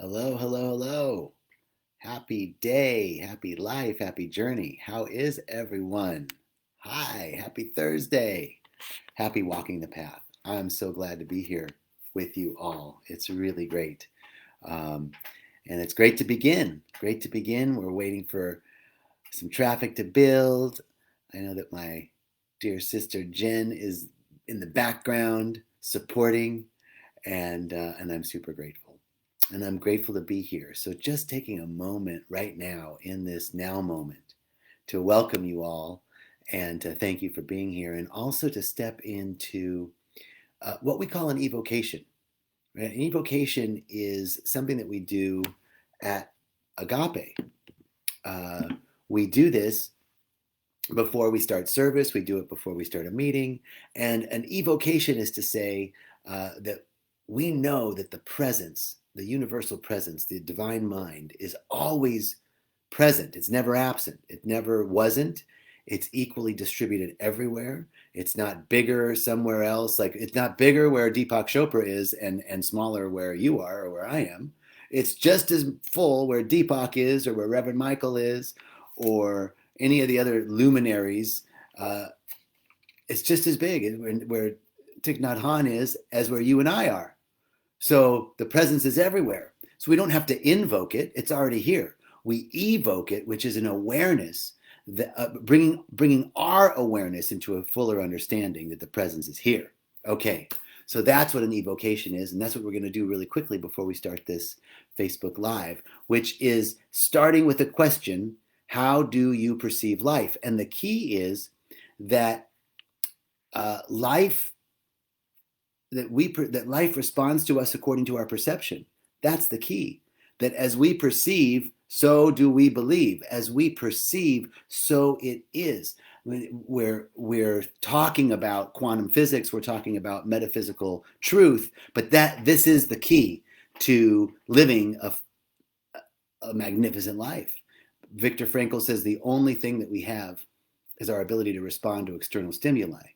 Hello, hello, hello. Happy day, happy life, happy journey. How is everyone? Hi, happy Thursday. Happy walking the path. I'm so glad to be here with you all. It's really great. Um, and it's great to begin. Great to begin. We're waiting for some traffic to build. I know that my dear sister Jen is in the background supporting, and I'm super grateful. And I'm grateful to be here. So, just taking a moment right now in this now moment to welcome you all and to thank you for being here, and also to step into what we call an evocation. Right? An evocation is something that we do at Agape. Uh, we do this before we start service, we do it before we start a meeting. And an evocation is to say that we know that the presence, the universal presence, the divine mind is always present. It's never absent. It never wasn't. It's equally distributed everywhere. It's not bigger somewhere else. Like it's not bigger where Deepak Chopra is and smaller where you are or where I am. It's just as full where Deepak is or where Reverend Michael is or any of the other luminaries. Uh, it's just as big where Thich Nhat Hanh is as where you and I are. So the presence is everywhere. So we don't have to invoke it. It's already here. We evoke it, which is an awareness, that, bringing our awareness into a fuller understanding that the presence is here. Okay, so that's what an evocation is, and that's what we're going to do really quickly before we start this Facebook Live, which is starting with a question: how do you perceive life? And the key is that life that life responds to us according to our perception. That's the key. That as we perceive, so do we believe. As we perceive, so it is. We're talking about quantum physics, we're talking about metaphysical truth, but this is the key to living a magnificent life. Viktor Frankl says the only thing that we have is our ability to respond to external stimuli.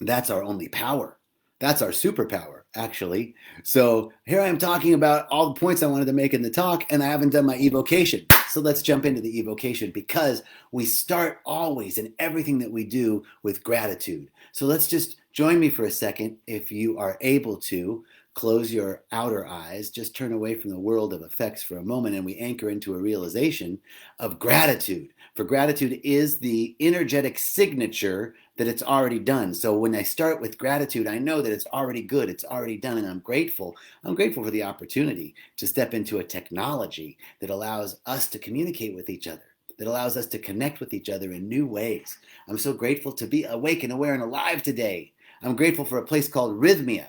That's our only power. That's our superpower, actually. So here I am talking about all the points I wanted to make in the talk, and I haven't done my evocation. So let's jump into the evocation, because we start always in everything that we do with gratitude. So let's just join me for a second. If you are able to, close your outer eyes, just turn away from the world of effects for a moment, and we anchor into a realization of gratitude. For gratitude is the energetic signature that it's already done. So when I start with gratitude, I know that it's already good, it's already done, and I'm grateful. I'm grateful for the opportunity to step into a technology that allows us to communicate with each other, that allows us to connect with each other in new ways. I'm so grateful to be awake and aware and alive today. I'm grateful for a place called Rythmia.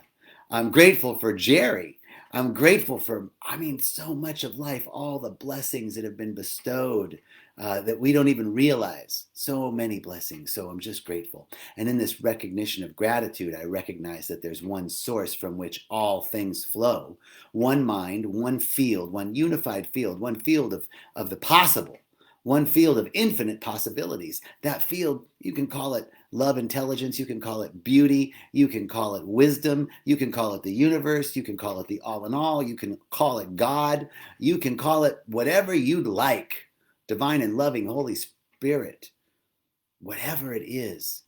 I'm grateful for Jerry. I'm grateful for, so much of life, all the blessings that have been bestowed that we don't even realize. So many blessings. So I'm just grateful. And in this recognition of gratitude, I recognize that there's one source from which all things flow, one mind, one field, one unified field, one field of the possible, one field of infinite possibilities. That field, you can call it love, intelligence, you can call it beauty, you can call it wisdom, you can call it the universe, you can call it the all in all, you can call it God, you can call it whatever you'd like, divine and loving Holy Spirit, whatever it is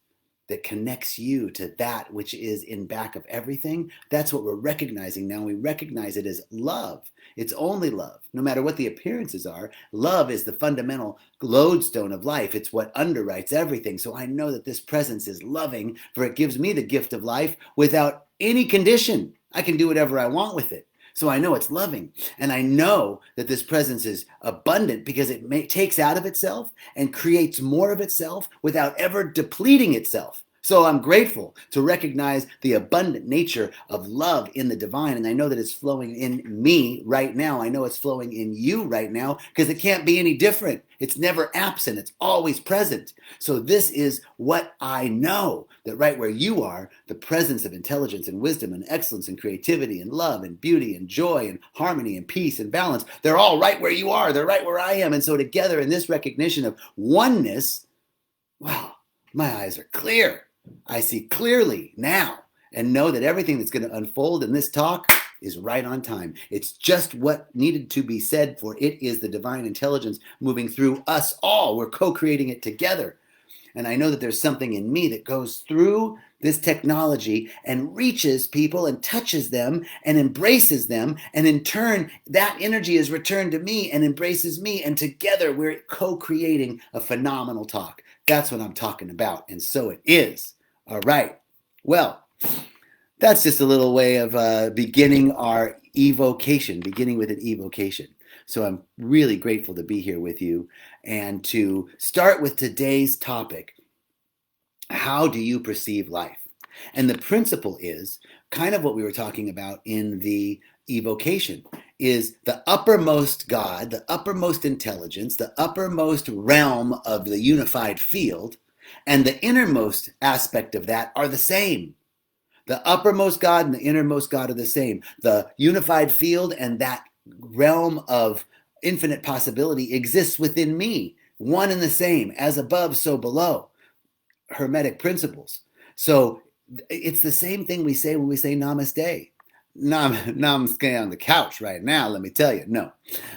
that connects you to that which is in back of everything. That's what we're recognizing now. We recognize it as love. It's only love. No matter what the appearances are, love is the fundamental lodestone of life. It's what underwrites everything. So I know that this presence is loving, for it gives me the gift of life without any condition. I can do whatever I want with it. So I know it's loving. And I know that this presence is abundant because it takes out of itself and creates more of itself without ever depleting itself. So I'm grateful to recognize the abundant nature of love in the divine. And I know that it's flowing in me right now. I know it's flowing in you right now, because it can't be any different. It's never absent. It's always present. So this is what I know, that right where you are, the presence of intelligence and wisdom and excellence and creativity and love and beauty and joy and harmony and peace and balance, they're all right where you are. They're right where I am. And so together in this recognition of oneness, wow, my eyes are clear. I see clearly now, and know that everything that's going to unfold in this talk is right on time. It's just what needed to be said, for it is the divine intelligence moving through us all. We're co-creating it together. And I know that there's something in me that goes through this technology and reaches people and touches them and embraces them. And in turn, that energy is returned to me and embraces me. And together we're co-creating a phenomenal talk. That's what I'm talking about. And so it is. All right. Well, that's just a little way of beginning our evocation, beginning with an evocation. So I'm really grateful to be here with you and to start with today's topic. How do you perceive life? And the principle is kind of what we were talking about in the evocation, is the uppermost God, the uppermost intelligence, the uppermost realm of the unified field, and the innermost aspect of that are the same. The uppermost God and the innermost God are the same. The unified field and that realm of infinite possibility exists within me, one and the same, as above, so below. Hermetic principles. So it's the same thing we say when we say namaste. Namaste on the couch right now, let me tell you. No.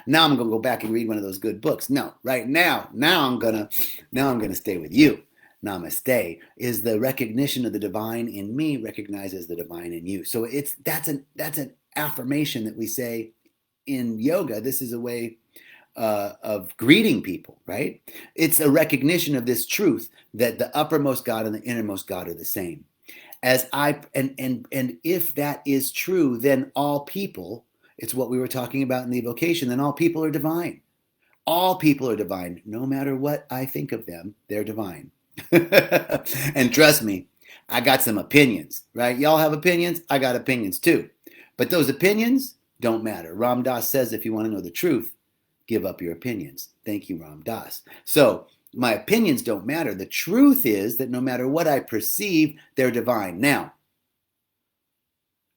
Now I'm going to go back and read one of those good books. No, right now I'm going to stay with you. Namaste is the recognition of the divine in me recognizes the divine in you. So that's an affirmation that we say in yoga. This is a way of greeting people, right? It's a recognition of this truth that the uppermost God and the innermost God are the same. And if that is true, then all people, it's what we were talking about in the evocation, then all people are divine. All people are divine. No matter what I think of them, they're divine. And trust me, I got some opinions, right? Y'all have opinions? I got opinions too. But those opinions don't matter. Ram Dass says if you want to know the truth, give up your opinions. Thank you, Ram Dass. So my opinions don't matter. The truth is that no matter what I perceive, they're divine. Now,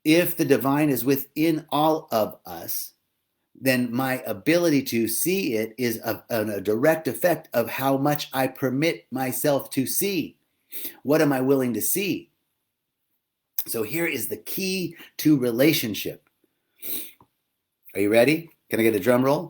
if the divine is within all of us, then my ability to see it is a direct effect of how much I permit myself to see. What am I willing to see? So here is the key to relationship. Are you ready? Can I get a drum roll?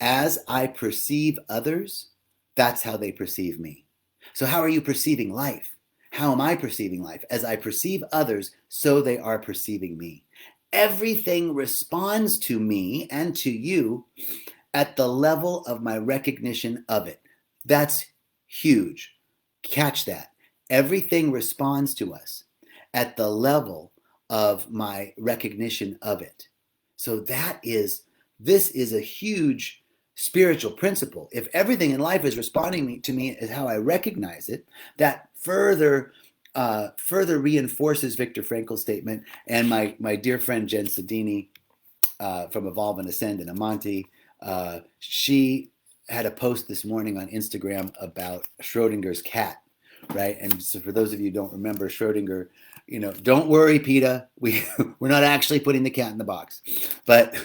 As I perceive others, that's how they perceive me. So how are you perceiving life? How am I perceiving life? As I perceive others, so they are perceiving me. Everything responds to me and to you at the level of my recognition of it. That's huge. Catch that. Everything responds to us at the level of my recognition of it. So this is a huge spiritual principle. If everything in life is responding to me as how I recognize it, that further reinforces Viktor Frankl's statement. And my dear friend Jen Sedini from Evolve and Ascend in Amante, she had a post this morning on Instagram about Schrodinger's cat, right? And so for those of you who don't remember Schrodinger, don't worry, PETA, we're not actually putting the cat in the box. But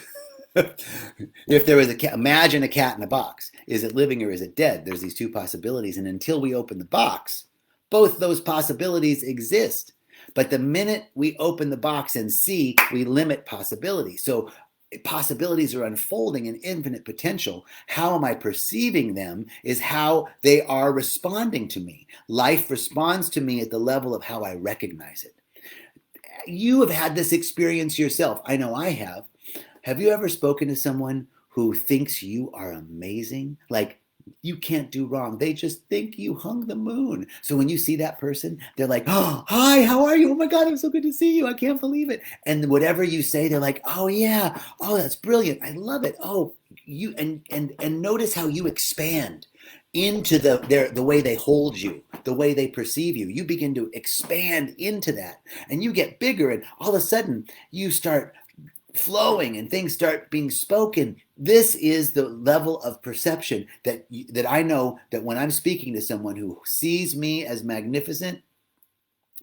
if there was a cat, imagine a cat in a box. Is it living or is it dead? There's these two possibilities. And until we open the box, both those possibilities exist. But the minute we open the box and see, we limit possibility. So possibilities are unfolding in infinite potential. How am I perceiving them is how they are responding to me. Life responds to me at the level of how I recognize it. You have had this experience yourself. I know I have. Have you ever spoken to someone who thinks you are amazing? Like, you can't do wrong. They just think you hung the moon. So when you see that person, they're like, oh, hi, how are you? Oh my God, I'm so good to see you. I can't believe it. And whatever you say, they're like, oh yeah, oh, that's brilliant. I love it. Oh, you and notice how you expand into the way they hold you, the way they perceive you. You begin to expand into that and you get bigger, and all of a sudden you start flowing and things start being spoken. This is the level of perception that I know that when I'm speaking to someone who sees me as magnificent,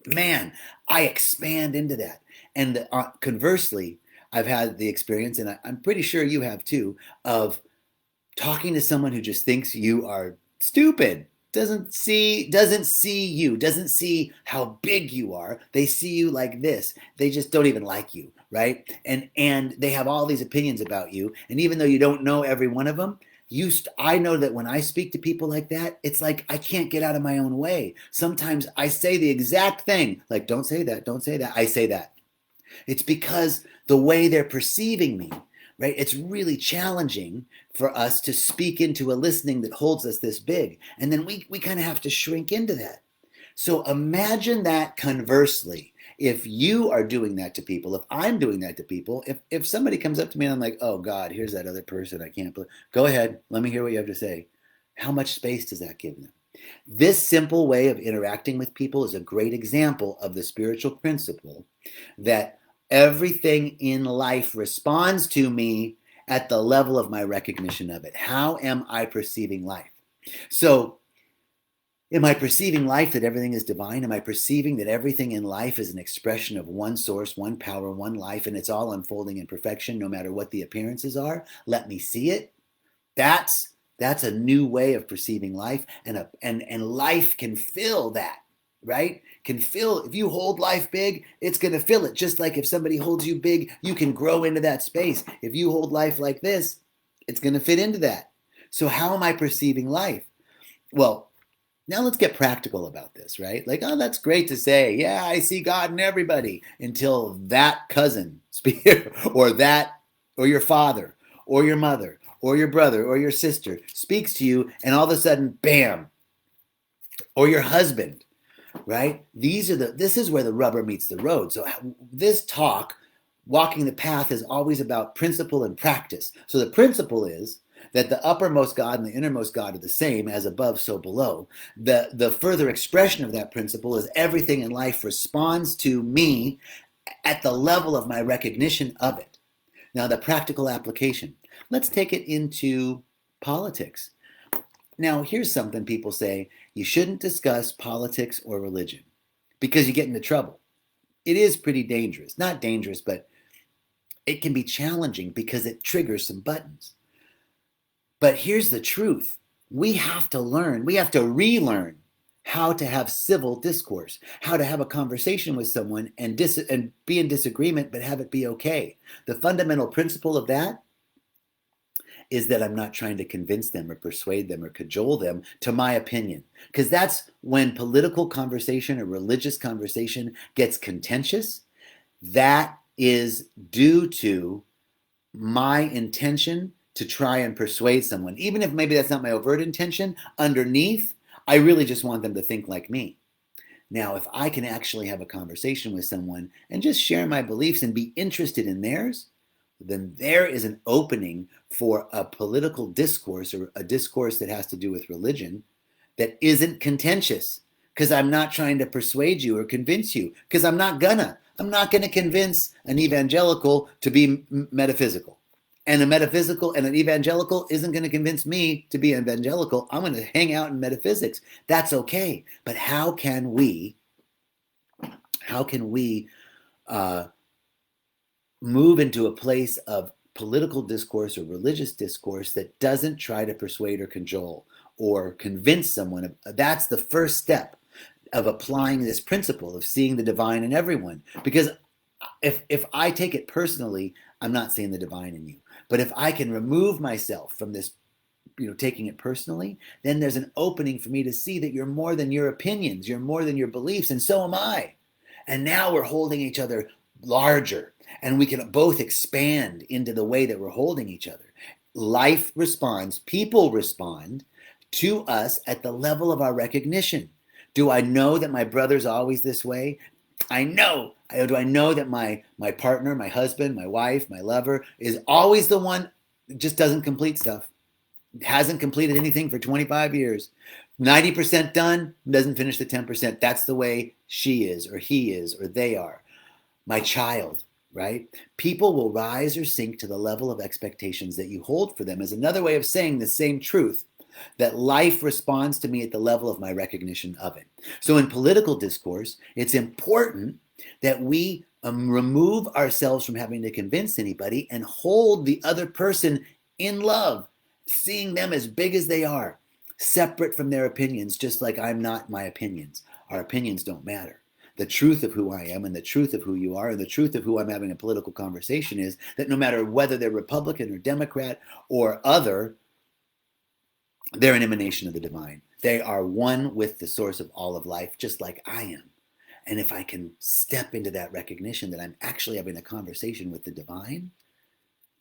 man, I expand into that. And conversely, I've had the experience, and I'm pretty sure you have too, of talking to someone who just thinks you are stupid. doesn't see you, doesn't see how big you are. They see you like this. They just don't even like you, right? And they have all these opinions about you. And even though you don't know every one of them, I know that when I speak to people like that, it's like I can't get out of my own way. Sometimes I say the exact thing, like, don't say that, don't say that. I say that. It's because the way they're perceiving me, right? It's really challenging for us to speak into a listening that holds us this big. And then we kind of have to shrink into that. So imagine that conversely. If you are doing that to people, if I'm doing that to people, if somebody comes up to me and I'm like, oh God, here's that other person, I can't believe, go ahead, let me hear what you have to say. How much space does that give them? This simple way of interacting with people is a great example of the spiritual principle that everything in life responds to me at the level of my recognition of it. How am I perceiving life? So, am I perceiving life that everything is divine? Am I perceiving that everything in life is an expression of one source, one power, one life, and it's all unfolding in perfection no matter what the appearances are? Let me see it. That's a new way of perceiving life, and life can fill that, right? Can fill, if you hold life big, it's going to fill it. Just like if somebody holds you big, you can grow into that space. If you hold life like this, it's going to fit into that. So how am I perceiving life? Well, now let's get practical about this, right? Like, oh, that's great to say. Yeah, I see God in everybody, until that cousin or your father or your mother or your brother or your sister speaks to you, and all of a sudden, bam, or your husband, right? This is where the rubber meets the road. So this talk, walking the path, is always about principle and practice. So the principle is that the uppermost God and the innermost God are the same, as above, so below. The further expression of that principle is everything in life responds to me at the level of my recognition of it. Now, the practical application. Let's take it into politics. Now, here's something people say: you shouldn't discuss politics or religion because you get into trouble. It is pretty dangerous. Not dangerous, but it can be challenging because it triggers some buttons. But here's the truth. We have to relearn how to have civil discourse, how to have a conversation with someone and be in disagreement, but have it be okay. The fundamental principle of that is that I'm not trying to convince them or persuade them or cajole them to my opinion. Because that's when political conversation or religious conversation gets contentious. That is due to my intention to try and persuade someone. Even if maybe that's not my overt intention, underneath, I really just want them to think like me. Now, if I can actually have a conversation with someone and just share my beliefs and be interested in theirs, then there is an opening for a political discourse, or a discourse that has to do with religion, that isn't contentious, because I'm not trying to persuade you or convince you, because I'm not gonna convince an evangelical to be metaphysical. And an evangelical isn't going to convince me to be evangelical. I'm going to hang out in metaphysics. That's okay. But how can we move into a place of political discourse or religious discourse that doesn't try to persuade or cajole or convince someone? That's the first step of applying this principle of seeing the divine in everyone. Because if I take it personally, I'm not seeing the divine in you. But if I can remove myself from this, taking it personally, then there's an opening for me to see that you're more than your opinions, you're more than your beliefs, and so am I. And now we're holding each other larger, and we can both expand into the way that we're holding each other. Life responds, people respond to us at the level of our recognition. Do I know that my brother's always this way? I know. Do I know that my partner, my husband, my wife, my lover is always the one that just doesn't complete stuff? Hasn't completed anything for 25 years. 90% done, doesn't finish the 10%. That's the way she is, or he is, or they are. My child, right? People will rise or sink to the level of expectations that you hold for them, is another way of saying the same truth, that life responds to me at the level of my recognition of it. So in political discourse, it's important that we remove ourselves from having to convince anybody and hold the other person in love, seeing them as big as they are. separate from their opinions, just like I'm not my opinions. Our opinions don't matter. The truth of who I am and the truth of who you are and the truth of who I'm having a political conversation is that no matter whether they're Republican or Democrat or other, they're an emanation of the divine. They are one with the source of all of life, just like I am. And if I can step into that recognition that I'm actually having a conversation with the divine,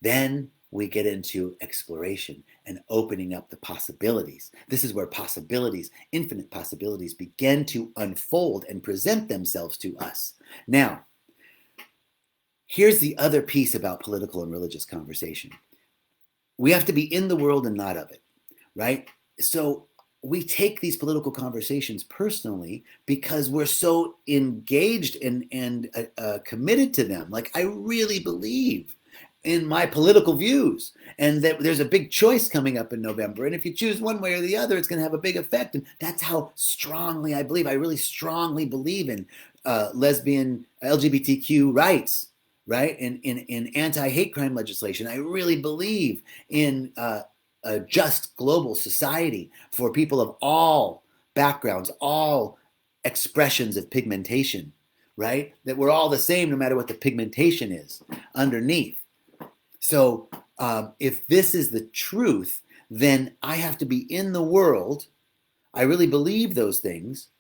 then we get into exploration and opening up the possibilities. This is where possibilities, infinite possibilities, begin to unfold and present themselves to us. Now, here's the other piece about political and religious conversation. We have to be in the world and not of it, right? So we take these political conversations personally because we're so engaged and committed to them. Like, I really believe in my political views, and that there's a big choice coming up in November. And if you choose one way or the other, it's going to have a big effect. And that's how strongly I believe. I really strongly believe in lesbian LGBTQ rights, right? In anti-hate crime legislation. I really believe in a just global society for people of all backgrounds, all expressions of pigmentation, right? That we're all the same no matter what the pigmentation is underneath. So if this is the truth, then I have to be in the world. I really believe those things.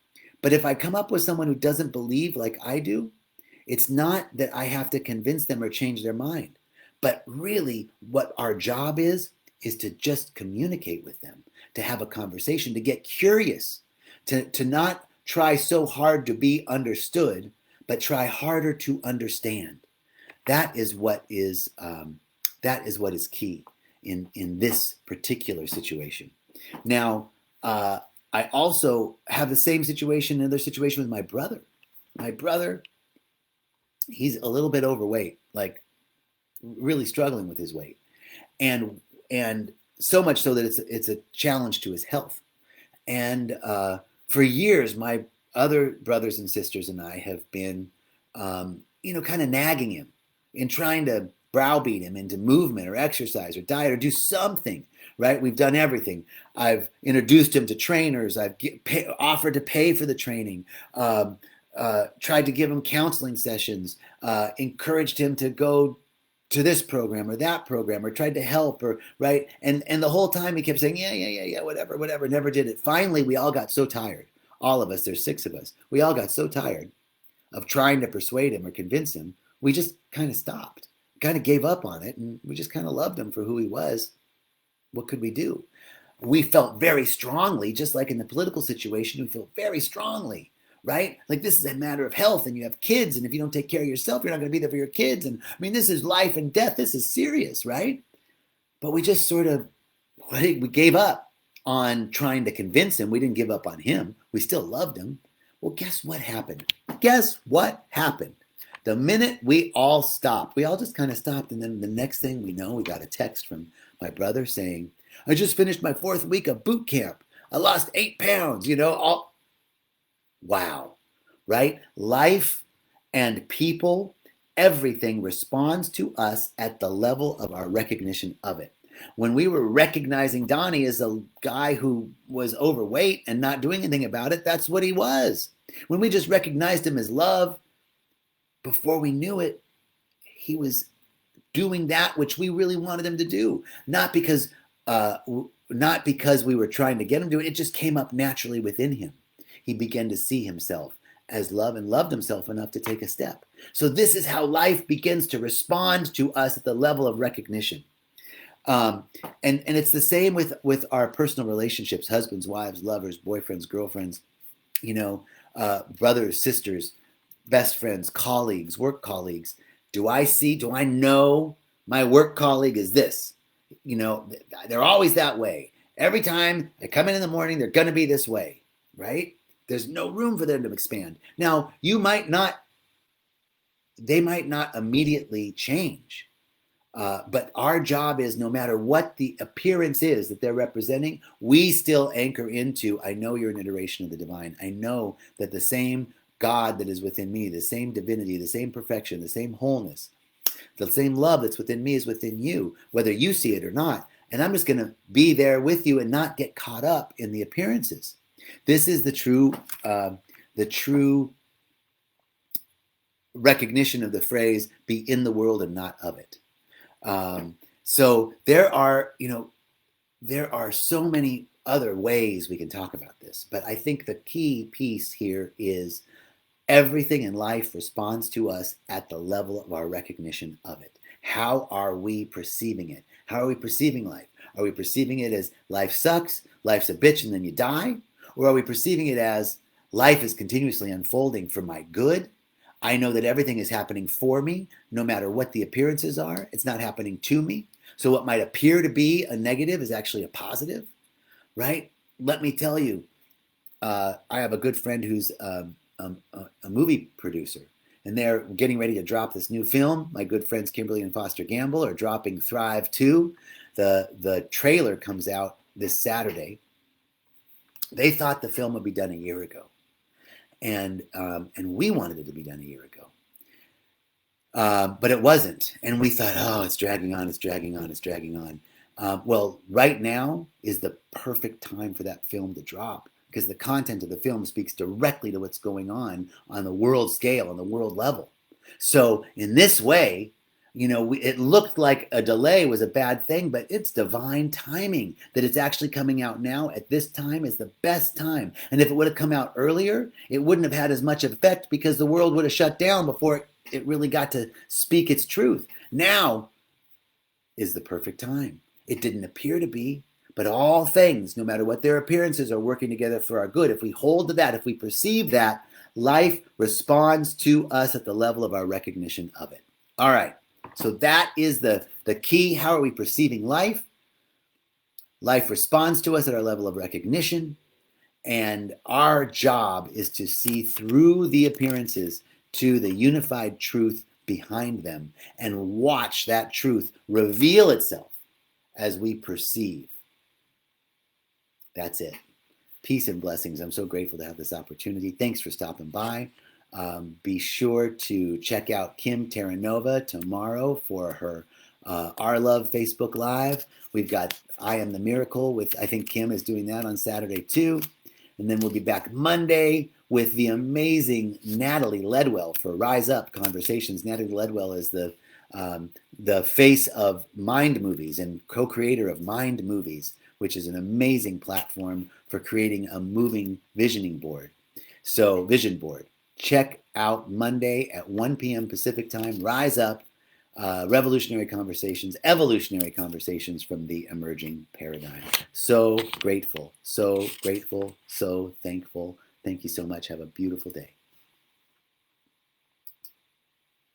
But if I come up with someone who doesn't believe like I do, it's not that I have to convince them or change their mind. But really what our job is to just communicate with them, to have a conversation, to get curious, to not try so hard to be understood, but try harder to understand. That is what is key in this particular situation. Now, I also have the same situation, another situation with my brother. My brother, he's a little bit overweight, like really struggling with his weight, and so much so that it's a challenge to his health. And for years, my other brothers and sisters and I have been, kind of nagging him and trying to browbeat him into movement or exercise or diet or do something, right? We've done everything. I've introduced him to trainers. I've offered to pay for the training, tried to give him counseling sessions, encouraged him to go to this program or that program, or tried to help, or right. And the whole time he kept saying, yeah, whatever, never did it. Finally, we all got so tired. All of us, there's 6 of us. We all got so tired of trying to persuade him or convince him. We just kind of stopped, kind of gave up on it. And we just kind of loved him for who he was. What could we do? We felt very strongly, just like in the political situation, we feel very strongly, right? Like this is a matter of health, and you have kids, and if you don't take care of yourself, you're not going to be there for your kids. And I mean, this is life and death. This is serious, right? But we just sort of, we gave up on trying to convince him. We didn't give up on him. We still loved him. Well, guess what happened? Guess what happened? The minute we all stopped, we all just kind of stopped. And then the next thing we know, we got a text from my brother saying, I just finished my 4th week of boot camp. I lost 8 pounds, Wow, right? Life and people, everything responds to us at the level of our recognition of it. When we were recognizing Donnie as a guy who was overweight and not doing anything about it, that's what he was. When we just recognized him as love, before we knew it, he was doing that which we really wanted him to do. Not because we were trying to get him to it. It just came up naturally within him. He began to see himself as love and loved himself enough to take a step. So this is how life begins to respond to us at the level of recognition. And it's the same with our personal relationships, husbands, wives, lovers, boyfriends, girlfriends, brothers, sisters, best friends, colleagues, work colleagues. Do I know my work colleague is this? They're always that way. Every time they come in the morning, they're going to be this way, right? There's no room for them to expand. Now, they might not immediately change. But our job is, no matter what the appearance is that they're representing, we still anchor into, I know you're an iteration of the divine. I know that the same God that is within me, the same divinity, the same perfection, the same wholeness, the same love that's within me is within you, whether you see it or not. And I'm just going to be there with you and not get caught up in the appearances. This is the true recognition of the phrase, be in the world and not of it. So there are so many other ways we can talk about this, but I think the key piece here is everything in life responds to us at the level of our recognition of it. How are we perceiving it? How are we perceiving life? Are we perceiving it as life sucks, life's a bitch, and then you die? Or are we perceiving it as life is continuously unfolding for my good? I know that everything is happening for me, no matter what the appearances are. It's not happening to me. So what might appear to be a negative is actually a positive, right? Let me tell you, I have a good friend who's a movie producer, and they're getting ready to drop this new film. My good friends Kimberly and Foster Gamble are dropping Thrive 2. The trailer comes out this Saturday. They thought the film would be done a year ago, and we wanted it to be done a year ago, but it wasn't. And we thought, oh, it's dragging on, it's dragging on, it's dragging on. Well, right now is the perfect time for that film to drop, because the content of the film speaks directly to what's going on the world scale, on the world level. So in this way, it looked like a delay was a bad thing, but it's divine timing that it's actually coming out now at this time is the best time. And if it would have come out earlier, it wouldn't have had as much effect, because the world would have shut down before it really got to speak its truth. Now is the perfect time. It didn't appear to be, but all things, no matter what their appearances, are working together for our good. If we hold to that, if we perceive that, life responds to us at the level of our recognition of it. All right. So that is the key. How are we perceiving life? Life responds to us at our level of recognition. And our job is to see through the appearances to the unified truth behind them and watch that truth reveal itself as we perceive. That's it. Peace and blessings. I'm so grateful to have this opportunity. Thanks for stopping by. Be sure to check out Kim Terranova tomorrow for her Our Love Facebook Live. We've got I Am the Miracle with, I think Kim is doing that on Saturday too. And then we'll be back Monday with the amazing Natalie Ledwell for Rise Up Conversations. Natalie Ledwell is the face of Mind Movies and co-creator of Mind Movies, which is an amazing platform for creating a moving visioning board. So, vision board. Check out Monday at 1 p.m. Pacific time. Rise Up, revolutionary conversations, evolutionary conversations from the emerging paradigm. So grateful, so thankful. Thank you so much. Have a beautiful day.